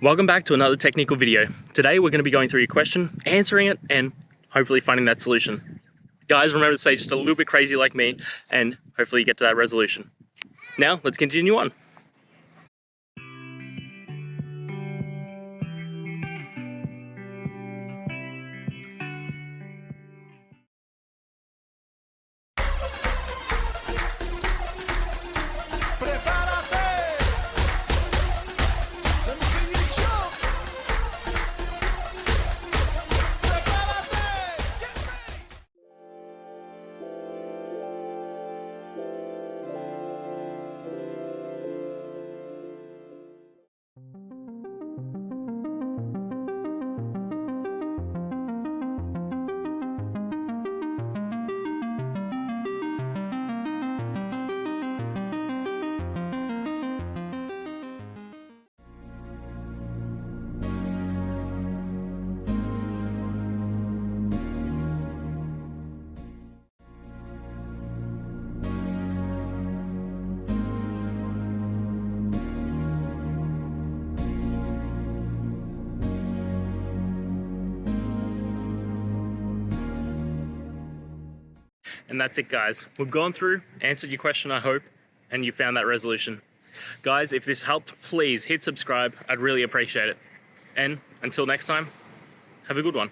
Welcome back to another technical video. Today we're going to be going through your question, answering it, and hopefully finding that solution. Guys, remember to stay just a little bit crazy like me, and hopefully you get to that resolution. Now, let's continue on. And that's it, guys. We've gone through, answered your question, I hope, and you found that resolution. Guys, if this helped, please hit subscribe. I'd really appreciate it. And until next time, have a good one.